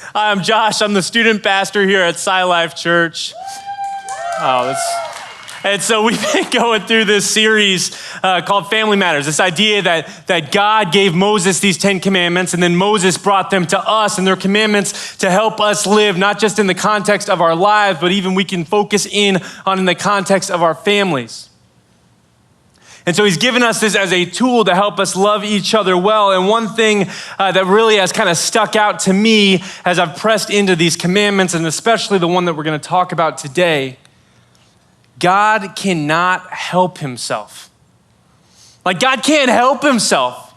Hi, I'm Josh. I'm the student pastor here at Life Church. And so we've been going through this series called Family Matters, this idea that God gave Moses these 10 commandments, and then Moses brought them to us, and they're commandments to help us live, not just in the context of our lives, but even we can focus in the context of our families. And so he's given us this as a tool to help us love each other well. And one thing that really has kind of stuck out to me as I've pressed into these commandments, and especially the one that we're going to talk about today, God cannot help himself. Like, God can't help himself.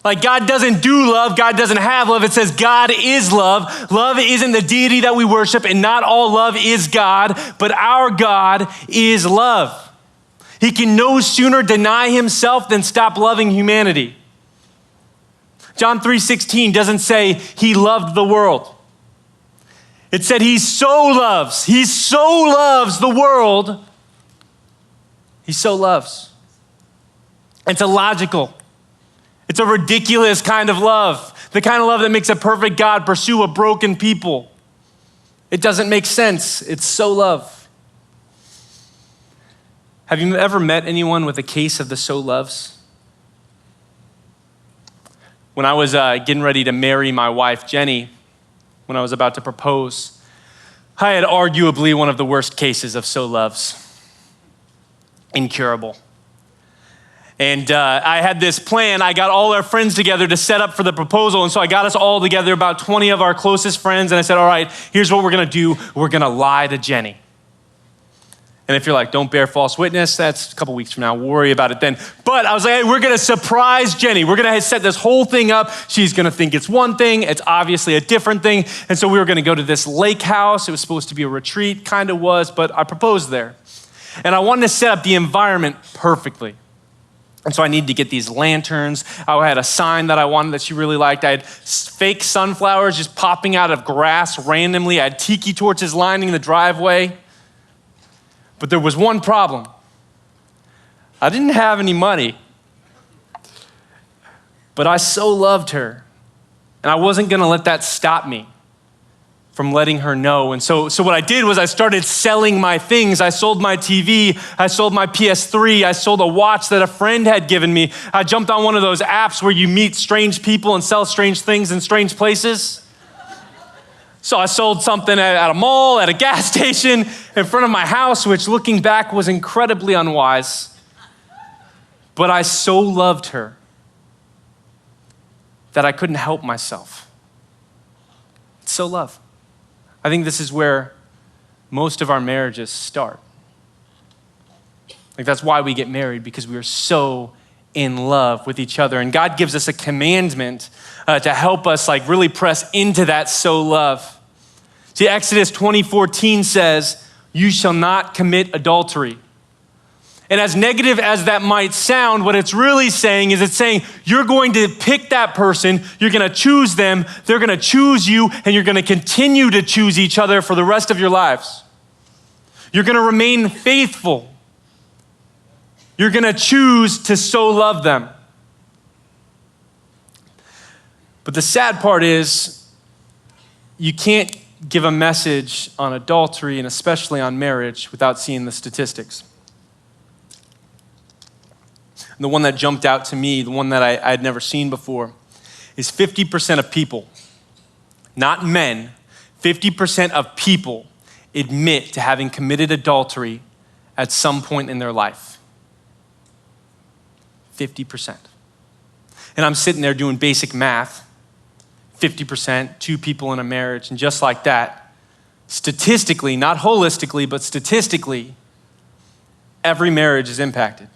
Like, God doesn't do love. God doesn't have love. It says God is love. Love isn't the deity that we worship, and not all love is God, but our God is love. He can no sooner deny himself than stop loving humanity. John 3:16 doesn't say he loved the world. It said he so loves the world. He so loves. It's illogical. It's a ridiculous kind of love. The kind of love that makes a perfect God pursue a broken people. It doesn't make sense. It's so love. Have you ever met anyone with a case of the so loves? When I was getting ready to marry my wife, Jenny, when I was about to propose, I had arguably one of the worst cases of so loves. Incurable. And I had this plan. I got all our friends together to set up for the proposal. And so I got us all together, about 20 of our closest friends. And I said, all right, here's what we're going to do. We're going to lie to Jenny. And if you're like, don't bear false witness, that's a couple weeks from now. We'll worry about it then. But I was like, hey, we're going to surprise Jenny. We're going to set this whole thing up. She's going to think it's one thing. It's obviously a different thing. And so we were going to go to this lake house. It was supposed to be a retreat, kind of was, but I proposed there. And I wanted to set up the environment perfectly. And so I needed to get these lanterns. I had a sign that I wanted that she really liked. I had fake sunflowers just popping out of grass randomly. I had tiki torches lining the driveway. But there was one problem. I didn't have any money. But I so loved her. And I wasn't going to let that stop me from letting her know. And so what I did was I started selling my things. I sold my TV. I sold my PS3. I sold a watch that a friend had given me. I jumped on one of those apps where you meet strange people and sell strange things in strange places. So I sold something at a mall, at a gas station, in front of my house, which looking back was incredibly unwise. But I so loved her that I couldn't help myself. It's so love. I think this is where most of our marriages start. Like, that's why we get married, because we are so in love with each other. And God gives us a commandment to help us really press into that so love. See, Exodus 20:14 says, you shall not commit adultery. And as negative as that might sound, what it's really saying is it's saying you're going to pick that person, you're going to choose them, they're going to choose you, and you're going to continue to choose each other for the rest of your lives. You're going to remain faithful. You're going to choose to so love them. But the sad part is you can't give a message on adultery and especially on marriage without seeing the statistics. And the one that jumped out to me, the one that I had never seen before, is 50% of people, not men, 50% of people admit to having committed adultery at some point in their life. 50%. And I'm sitting there doing basic math. 50%, two people in a marriage, and just like that, statistically, not holistically, but statistically, every marriage is impacted.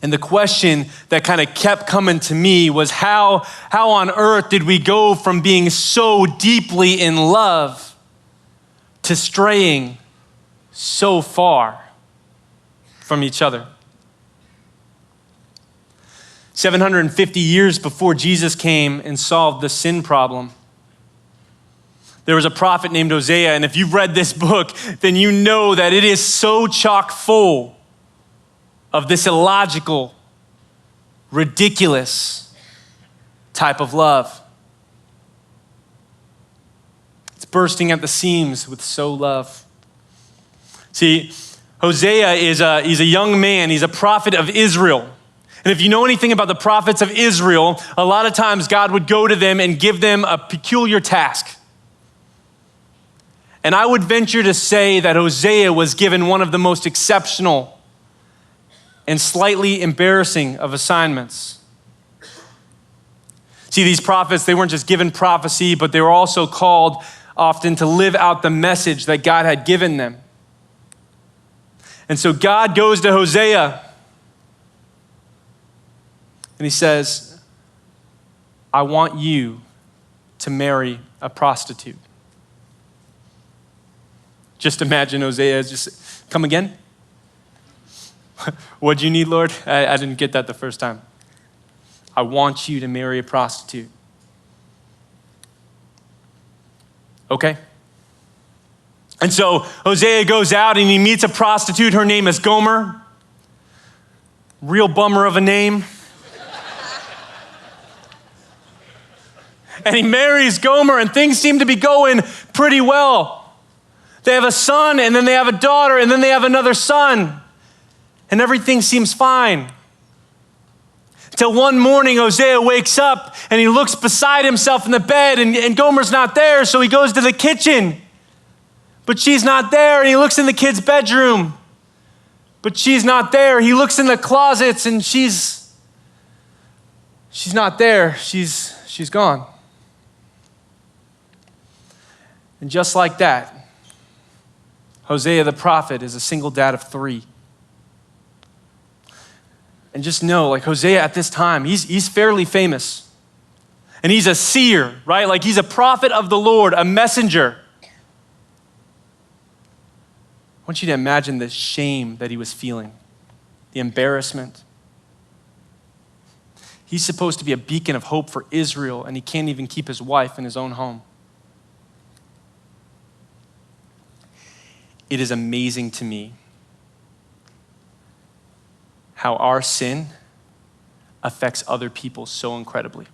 And the question that kind of kept coming to me was how on earth did we go from being so deeply in love to straying so far from each other? 750 years before Jesus came and solved the sin problem, there was a prophet named HOSEA, and if you've read this book, then you know that it is so chock full of this illogical, ridiculous type of love. bursting at the seams with love. See, Hosea he's a young man. He's a prophet of Israel. And if you know anything about the prophets of Israel, a lot of times God would go to them and give them a peculiar task. And I would venture to say that Hosea was given one of the most exceptional and slightly embarrassing of assignments. See, these prophets, they weren't just given prophecy, but they were also called often to live out the message that God had given them. And so God goes to Hosea and he says, I want you to marry a prostitute. Just imagine Hosea just, come again? What'd you need, Lord? I didn't get that the first time. I want you to marry a prostitute. Okay. And so Hosea goes out and he meets a prostitute. Her name is Gomer. Real bummer of a name. And he marries Gomer and things seem to be going pretty well. They have a son and then they have a daughter and then they have another son. And everything seems fine. Till one morning, Hosea wakes up and he looks beside himself in the bed and Gomer's not there, so he goes to the kitchen. But she's not there, and he looks in the kid's bedroom. But she's not there. He looks in the closets and she's not there. She's gone. And just like that, Hosea the prophet is a single dad of 3. And just know, like Hosea at this time, he's fairly famous. And he's a seer, right? Like he's a prophet of the Lord, a messenger. I want you to imagine the shame that he was feeling, the embarrassment. He's supposed to be a beacon of hope for Israel, and he can't even keep his wife in his own home. It is amazing to me how our sin affects other people so incredibly.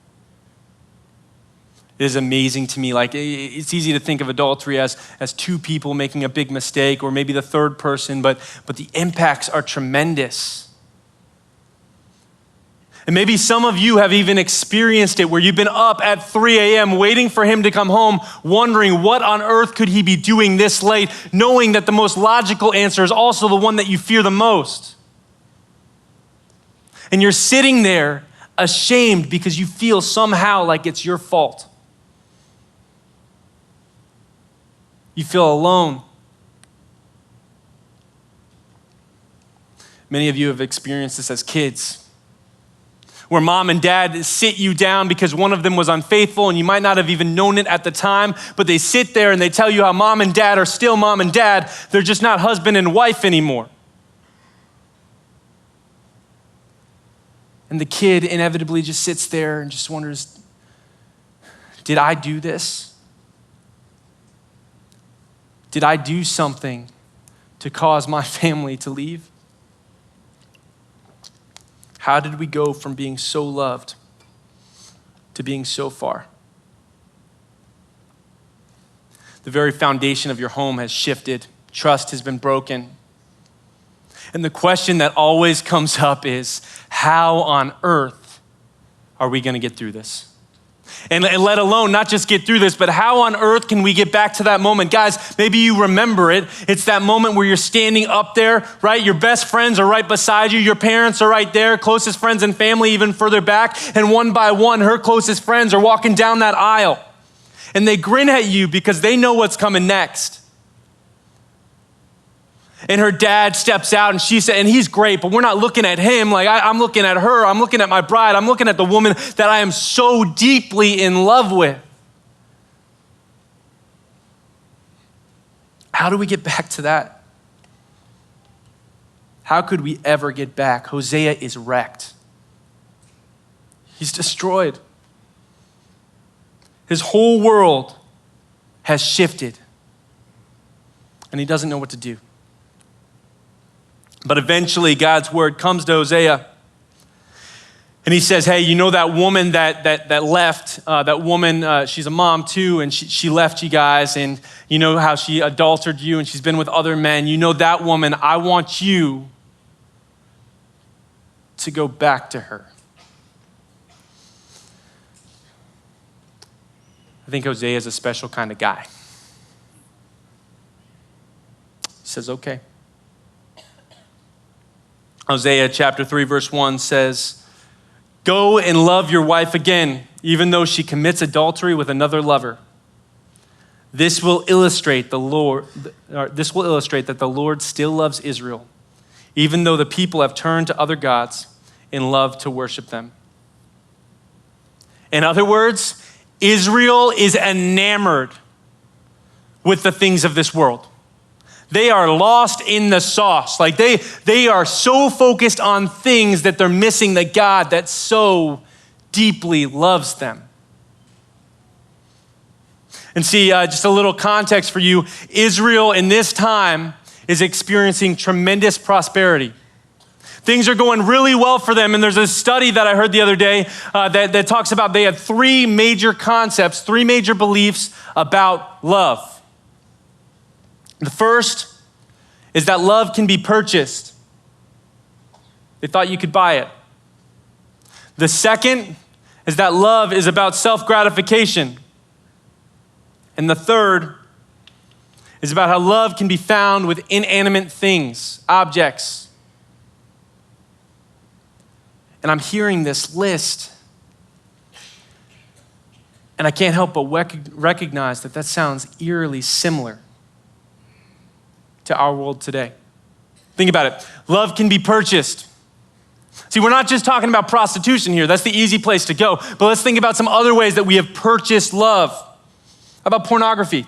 It is amazing to me. Like, it's easy to think of adultery as 2 people making a big mistake, or maybe the third person, but the impacts are tremendous. And maybe some of you have even experienced it where you've been up at 3 a.m. waiting for him to come home, wondering what on earth could he be doing this late, knowing that the most logical answer is also the one that you fear the most. And you're sitting there ashamed because you feel somehow like it's your fault. You feel alone. Many of you have experienced this as kids, where mom and dad sit you down because one of them was unfaithful and you might not have even known it at the time, but they sit there and they tell you how mom and dad are still mom and dad. They're just not husband and wife anymore. And the kid inevitably just sits there and just wonders, did I do this? Did I do something to cause my family to leave? How did we go from being so loved to being so far? The very foundation of your home has shifted. Trust has been broken. And the question that always comes up is, how on earth are we going to get through this? And let alone not just get through this, but how on earth can we get back to that moment? Guys, maybe you remember it. It's that moment where you're standing up there, right? Your best friends are right beside you. Your parents are right there. Closest friends and family even further back. And one by one, her closest friends are walking down that aisle. And they grin at you because they know what's coming next. And her dad steps out and she said, and he's great, but we're not looking at him. Like I'm looking at her. I'm looking at my bride. I'm looking at the woman that I am so deeply in love with. How do we get back to that? How could we ever get back? Hosea is wrecked. He's destroyed. His whole world has shifted, and he doesn't know what to do. But eventually God's word comes to Hosea And he says, hey, you know that woman that left, that woman, she's a mom too, and she left you guys, and you know how she adultered you and she's been with other men. You know that woman, I want you to go back to her. I think Hosea is a special kind of guy. He says, okay. Hosea chapter 3, verse 1 says, go and love your wife again, even though she commits adultery with another lover. This will illustrate that the Lord still loves Israel, even though the people have turned to other gods and love to worship them. In other words, Israel is enamored with the things of this world. They are lost in the sauce. Like they are so focused on things that they're missing the God that so deeply loves them. And see, just a little context for you, Israel in this time is experiencing tremendous prosperity. Things are going really well for them. And there's a study that I heard the other day that talks about they had three major concepts, three major beliefs about love. The first is that love can be purchased. They thought you could buy it. The second is that love is about self-gratification. And the third is about how love can be found with inanimate things, objects. And I'm hearing this list, and I can't help but recognize that sounds eerily similar to our world today. Think about it. Love can be purchased. See, we're not just talking about prostitution here. That's the easy place to go. But let's think about some other ways that we have purchased love. How about pornography?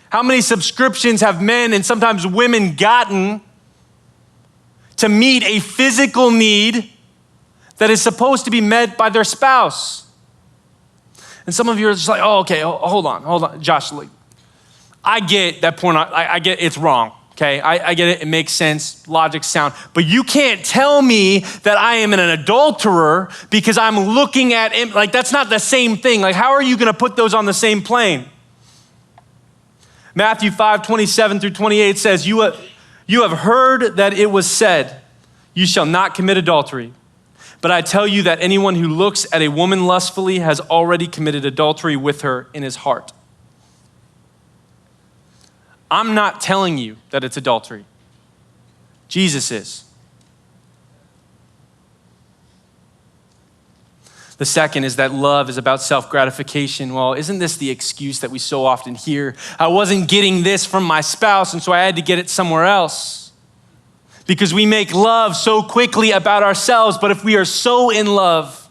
How many subscriptions have men and sometimes women gotten to meet a physical need that is supposed to be met by their spouse? And some of you are just like, oh, okay, hold on. Josh, I get that porn, I get it's wrong, okay? I get it, it makes sense, logic's sound. But you can't tell me that I am an adulterer because I'm looking at him. Like, that's not the same thing. Like, how are you gonna put those on the same plane? Matthew 5:27-28 says, you have heard that it was said, you shall not commit adultery. But I tell you that anyone who looks at a woman lustfully has already committed adultery with her in his heart. I'm not telling you that it's adultery. Jesus is. The second is that love is about self-gratification. Well, isn't this the excuse that we so often hear? I wasn't getting this from my spouse, and so I had to get it somewhere else. Because we make love so quickly about ourselves, but if we are so in love,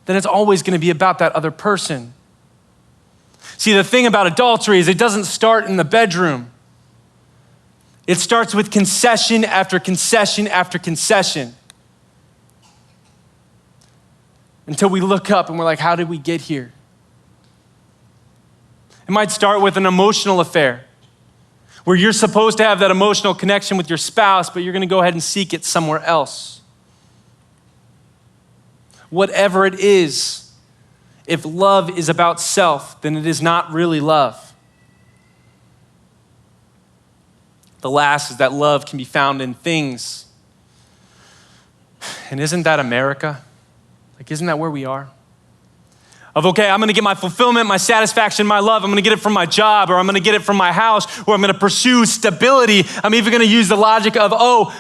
then it's always going to be about that other person. See, the thing about adultery is it doesn't start in the bedroom. It starts with concession after concession after concession. Until we look up and we're like, how did we get here? It might start with an emotional affair where you're supposed to have that emotional connection with your spouse, but you're going to go ahead and seek it somewhere else. Whatever it is, if love is about self, then it is not really love. The last is that love can be found in things. And isn't that America? Like, isn't that where we are? Of, okay, I'm gonna get my fulfillment, my satisfaction, my love. I'm gonna get it from my job, or I'm gonna get it from my house, or I'm gonna pursue stability. I'm even gonna use the logic of,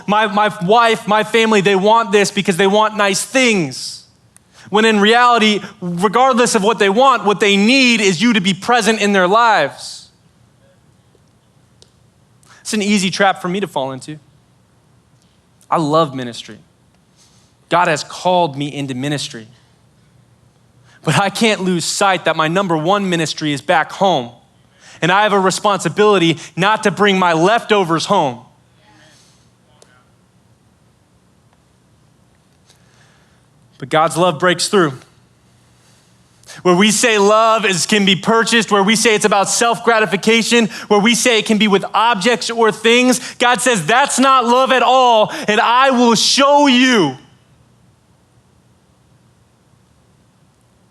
my wife, my family, they want this because they want nice things. When in reality, regardless of what they need is you to be present in their lives. It's an easy trap for me to fall into. I love ministry. God has called me into ministry. But I can't lose sight that my number one ministry is back home. And I have a responsibility not to bring my leftovers home. But God's love breaks through. Where we say love can be purchased, where we say it's about self-gratification, where we say it can be with objects or things, God says that's not love at all, and I will show you.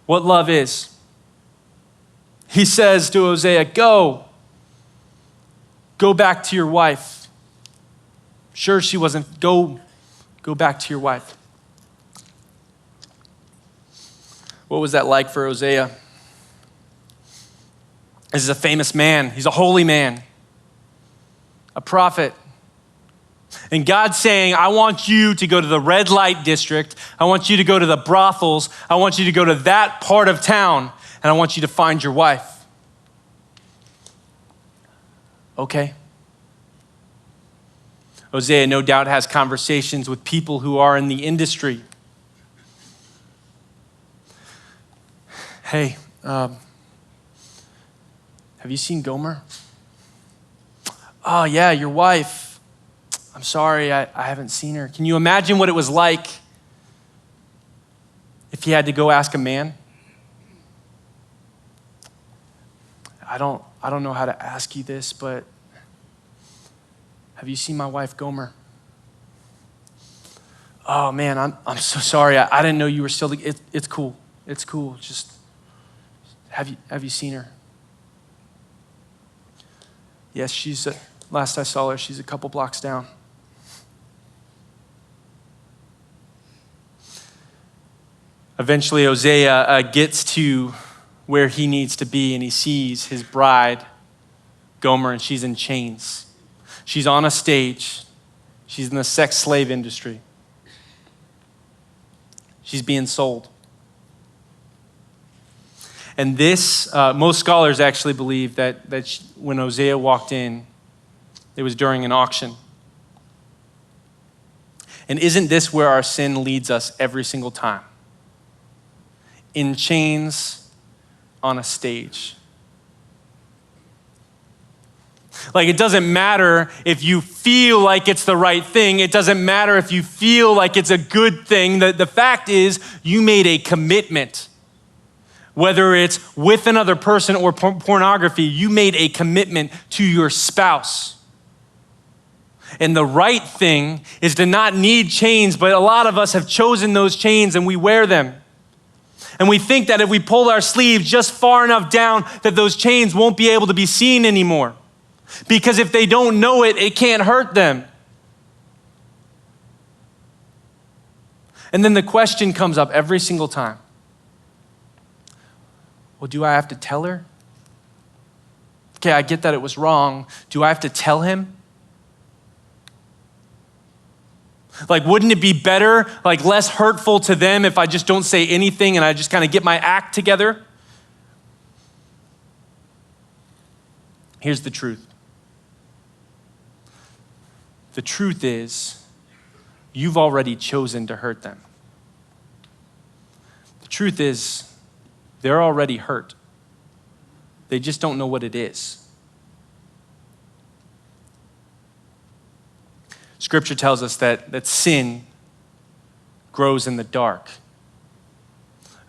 what love is. He says to Hosea, go back to your wife. Sure, she wasn't, go back to your wife. What was that like for Hosea? This is a famous man. He's a holy man, a prophet. And God's saying, I want you to go to the red light district. I want you to go to the brothels. I want you to go to that part of town, and I want you to find your wife. Okay. Hosea no doubt has conversations with people who are in the industry. Hey, have you seen Gomer? Oh yeah, your wife. I'm sorry, I haven't seen her. Can you imagine what it was like if he had to go ask a man? I don't know how to ask you this, but have you seen my wife Gomer? Oh man, I'm so sorry. I didn't know you were still. It's cool. It's cool. Just have you seen her? Yes, last I saw her, she's a couple blocks down. Eventually, Hosea gets to where he needs to be, and he sees his bride, Gomer, and she's in chains. She's on a stage. She's in the sex slave industry. She's being sold. And this, most scholars actually believe that when Hosea walked in, it was during an auction. And isn't this where our sin leads us every single time? In chains on a stage. Like, it doesn't matter if you feel like it's the right thing. It doesn't matter if you feel like it's a good thing. The fact is, you made a commitment. Whether it's with another person or pornography, you made a commitment to your spouse. And the right thing is to not need chains, but a lot of us have chosen those chains and we wear them. And we think that if we pull our sleeves just far enough down that those chains won't be able to be seen anymore. Because if they don't know it, it can't hurt them. And then the question comes up every single time. Well, do I have to tell her? Okay, I get that it was wrong. Do I have to tell him? Like, wouldn't it be better, like less hurtful to them if I just don't say anything and I just kind of get my act together? Here's the truth. The truth is, you've already chosen to hurt them. The truth is, they're already hurt. They just don't know what it is. Scripture tells us that sin grows in the dark.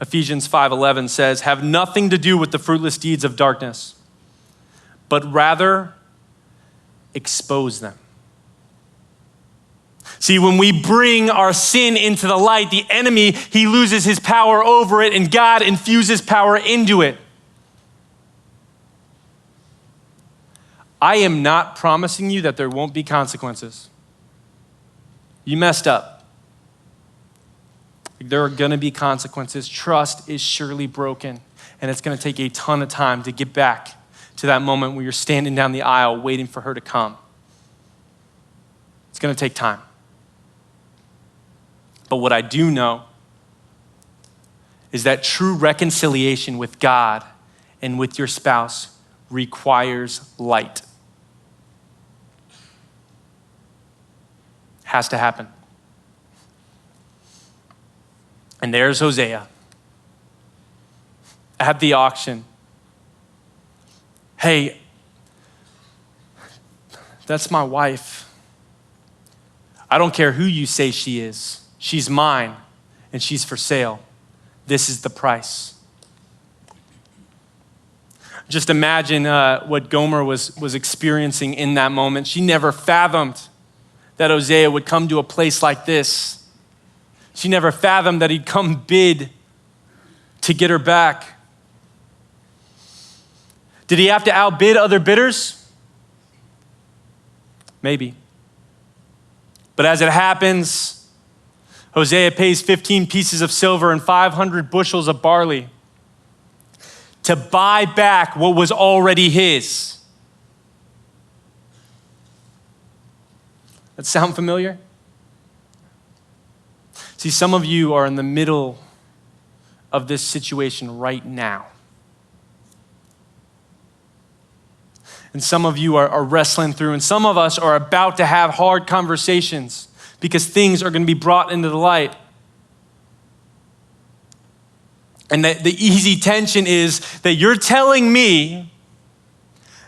Ephesians 5:11 says, have nothing to do with the fruitless deeds of darkness, but rather expose them. See, when we bring our sin into the light, the enemy, he loses his power over it, and God infuses power into it. I am not promising you that there won't be consequences. You messed up. There are gonna be consequences. Trust is surely broken, and it's gonna take a ton of time to get back to that moment where you're standing down the aisle waiting for her to come. It's gonna take time. But what I do know is that true reconciliation with God and with your spouse requires light. Has to happen. And there's Hosea at the auction. Hey, that's my wife. I don't care who you say she is. She's mine, and she's for sale. This is the price. Just imagine what Gomer was experiencing in that moment. She never fathomed that Hosea would come to a place like this. She never fathomed that he'd come bid to get her back? Did he have to outbid other bidders? Maybe. But as it happens, Hosea pays 15 pieces of silver and 500 bushels of barley to buy back what was already his. That sound familiar? See, some of you are in the middle of this situation right now. And some of you are wrestling through, and some of us are about to have hard conversations because things are going to be brought into the light. And the easy tension is that you're telling me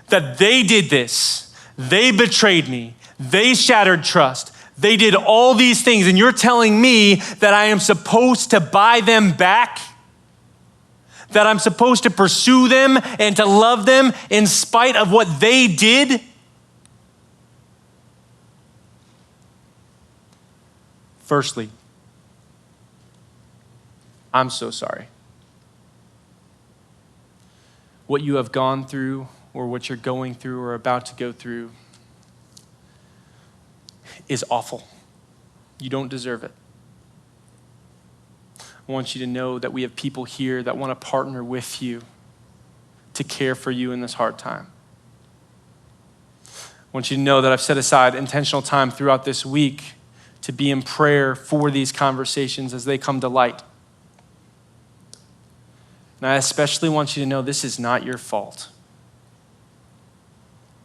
that they did this, they betrayed me, they shattered trust, they did all these things, and you're telling me that I am supposed to buy them back? That I'm supposed to pursue them and to love them in spite of what they did? Firstly, I'm so sorry. What you have gone through, or what you're going through or about to go through, is awful. You don't deserve it. I want you to know that we have people here that want to partner with you to care for you in this hard time. I want you to know that I've set aside intentional time throughout this week to be in prayer for these conversations as they come to light. And I especially want you to know this is not your fault.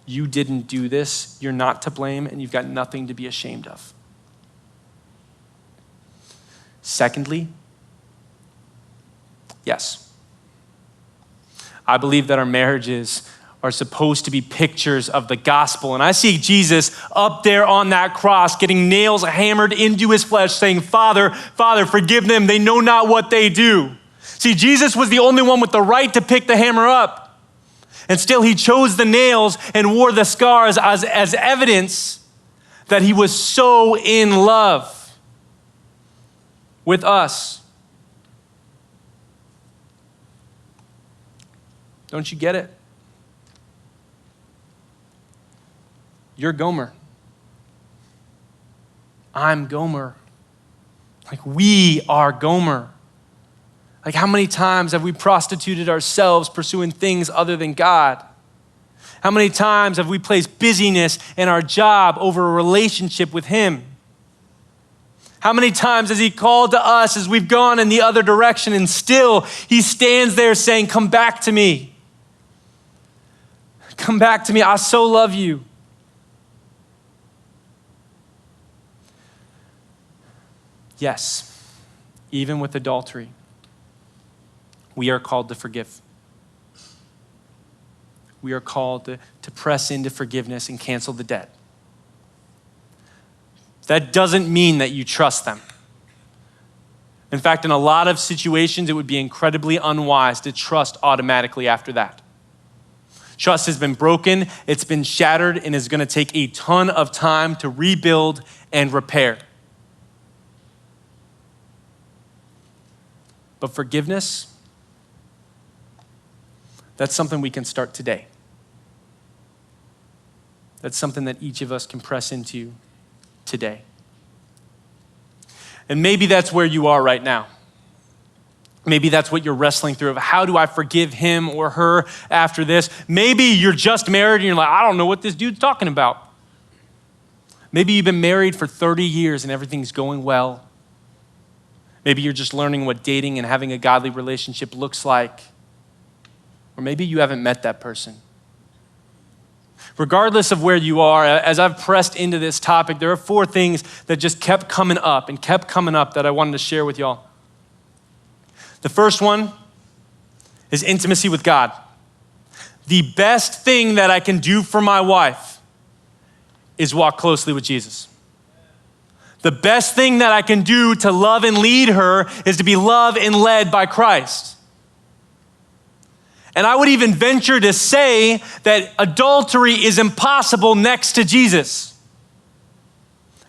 You didn't do this, you're not to blame, and you've got nothing to be ashamed of. Secondly, yes, I believe that our marriages are supposed to be pictures of the gospel. And I see Jesus up there on that cross getting nails hammered into his flesh saying, Father, Father, forgive them. They know not what they do. See, Jesus was the only one with the right to pick the hammer up. And still he chose the nails and wore the scars as evidence that he was so in love with us. Don't you get it? You're Gomer. I'm Gomer. Like, we are Gomer. Like, how many times have we prostituted ourselves pursuing things other than God? How many times have we placed busyness in our job over a relationship with him? How many times has he called to us as we've gone in the other direction, and still he stands there saying, come back to me. Come back to me. I so love you. Yes, even with adultery, we are called to forgive. We are called to press into forgiveness and cancel the debt. That doesn't mean that you trust them. In fact, in a lot of situations, it would be incredibly unwise to trust automatically after that. Trust has been broken, it's been shattered, and is going to take a ton of time to rebuild and repair. But forgiveness, that's something we can start today. That's something that each of us can press into today. And maybe that's where you are right now. Maybe that's what you're wrestling through of how do I forgive him or her after this? Maybe you're just married and you're like, I don't know what this dude's talking about. Maybe you've been married for 30 years and everything's going well. Maybe you're just learning what dating and having a godly relationship looks like. Or maybe you haven't met that person. Regardless of where you are, as I've pressed into this topic, there are 4 things that just kept coming up that I wanted to share with y'all. The first one is intimacy with God. The best thing that I can do for my wife is walk closely with Jesus. The best thing that I can do to love and lead her is to be loved and led by Christ. And I would even venture to say that adultery is impossible next to Jesus.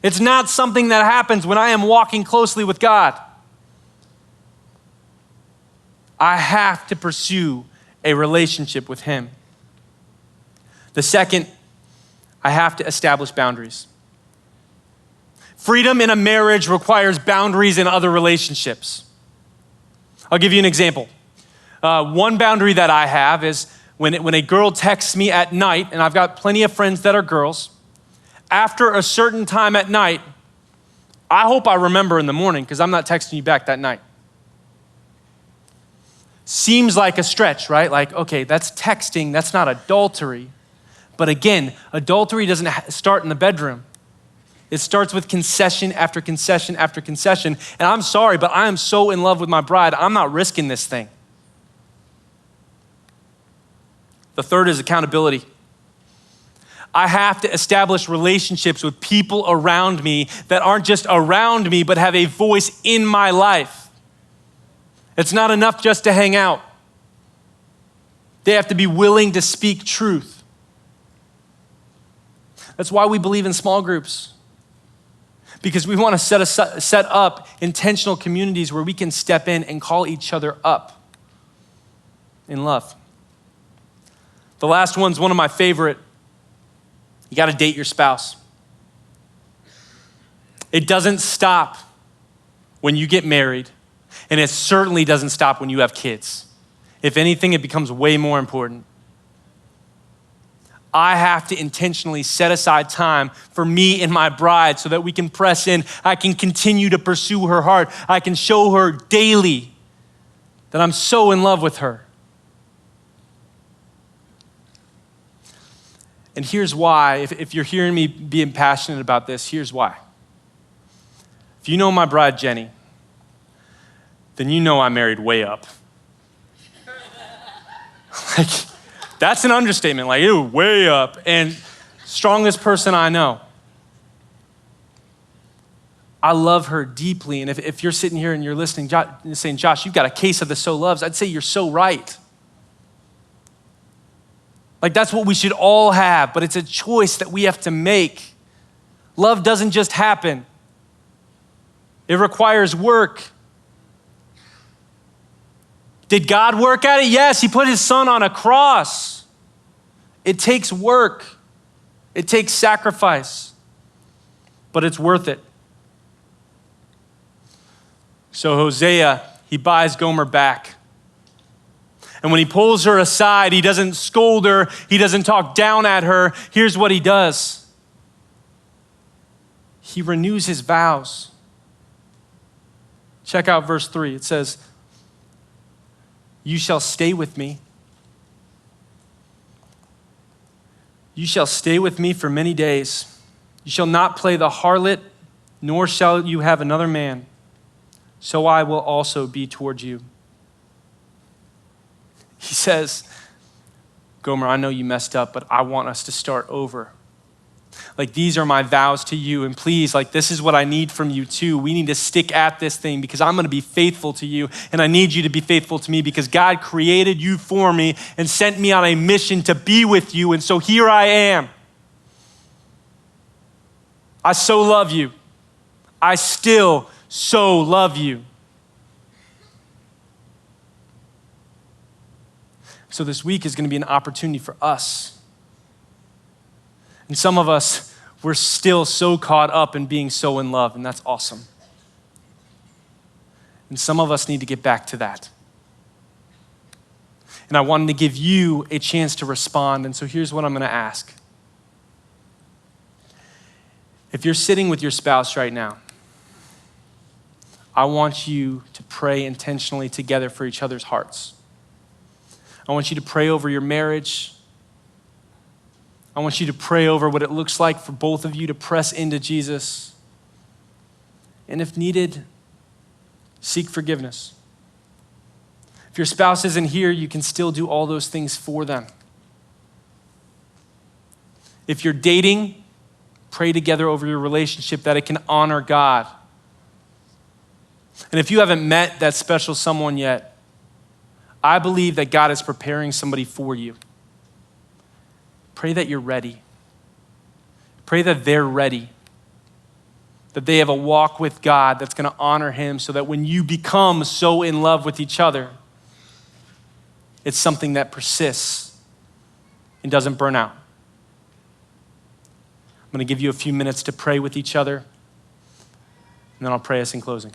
It's not something that happens when I am walking closely with God. I have to pursue a relationship with him. The second, I have to establish boundaries. Freedom in a marriage requires boundaries in other relationships. I'll give you an example. One boundary that I have is when a girl texts me at night, and I've got plenty of friends that are girls, after a certain time at night, I hope I remember in the morning because I'm not texting you back that night. Seems like a stretch, right? Like, okay, that's texting, that's not adultery. But again, adultery doesn't start in the bedroom. It starts with concession after concession after concession. And I'm sorry, but I am so in love with my bride, I'm not risking this thing. The third is accountability. I have to establish relationships with people around me that aren't just around me, but have a voice in my life. It's not enough just to hang out. They have to be willing to speak truth. That's why we believe in small groups. Because we want to set up intentional communities where we can step in and call each other up in love. The last one's one of my favorite. You got to date your spouse. It doesn't stop when you get married, and it certainly doesn't stop when you have kids. If anything, it becomes way more important. I have to intentionally set aside time for me and my bride so that we can press in. I can continue to pursue her heart. I can show her daily that I'm so in love with her. And here's why. If you're hearing me being passionate about this, here's why. If you know my bride, Jenny, then you know I married way up. Like, that's an understatement, like, ew, way up. And strongest person I know. I love her deeply. And if you're sitting here and you're listening, saying, Josh, you've got a case of the so loves, I'd say you're so right. Like, that's what we should all have, but it's a choice that we have to make. Love doesn't just happen. It requires work. Did God work at it? Yes, he put his son on a cross. It takes work. It takes sacrifice, but it's worth it. So Hosea, he buys Gomer back. And when he pulls her aside, he doesn't scold her. He doesn't talk down at her. Here's what he does. He renews his vows. Check out verse 3. It says, you shall stay with me. You shall stay with me for many days. You shall not play the harlot, nor shall you have another man. So I will also be toward you. He says, Gomer, I know you messed up, but I want us to start over. Like, these are my vows to you. And please, like, this is what I need from you too. We need to stick at this thing because I'm going to be faithful to you. And I need you to be faithful to me because God created you for me and sent me on a mission to be with you. And so here I am. I so love you. I still so love you. So this week is going to be an opportunity for us. And some of us, we're still so caught up in being so in love, and that's awesome. And some of us need to get back to that. And I wanted to give you a chance to respond, and so here's what I'm going to ask. If you're sitting with your spouse right now, I want you to pray intentionally together for each other's hearts. I want you to pray over your marriage. I want you to pray over what it looks like for both of you to press into Jesus. And if needed, seek forgiveness. If your spouse isn't here, you can still do all those things for them. If you're dating, pray together over your relationship that it can honor God. And if you haven't met that special someone yet, I believe that God is preparing somebody for you. Pray that you're ready. Pray that they're ready. That they have a walk with God that's going to honor him so that when you become so in love with each other, It's something that persists and doesn't burn out. I'm going to give you a few minutes to pray with each other, and then I'll pray us in closing.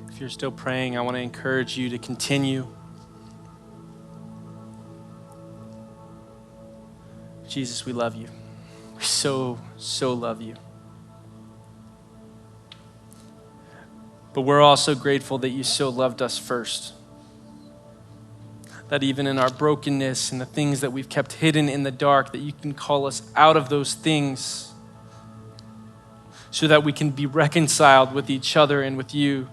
If you're still praying, I want to encourage you to continue. Jesus, we love you. We so love you. But we're also grateful that you so loved us first. That even in our brokenness and the things that we've kept hidden in the dark, that you can call us out of those things so that we can be reconciled with each other and with you.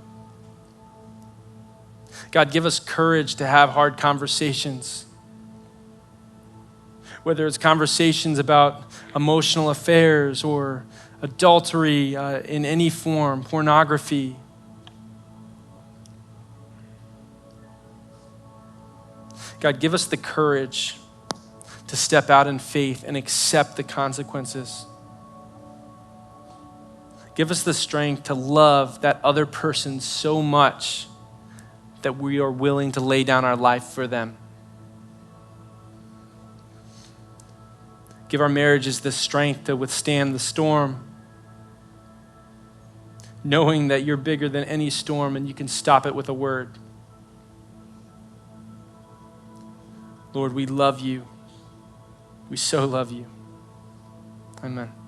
God, give us courage to have hard conversations. Whether it's conversations about emotional affairs or adultery in any form, pornography. God, give us the courage to step out in faith and accept the consequences. Give us the strength to love that other person so much that we are willing to lay down our life for them. Give our marriages the strength to withstand the storm, knowing that you're bigger than any storm and you can stop it with a word. Lord, we love you. We so love you. Amen.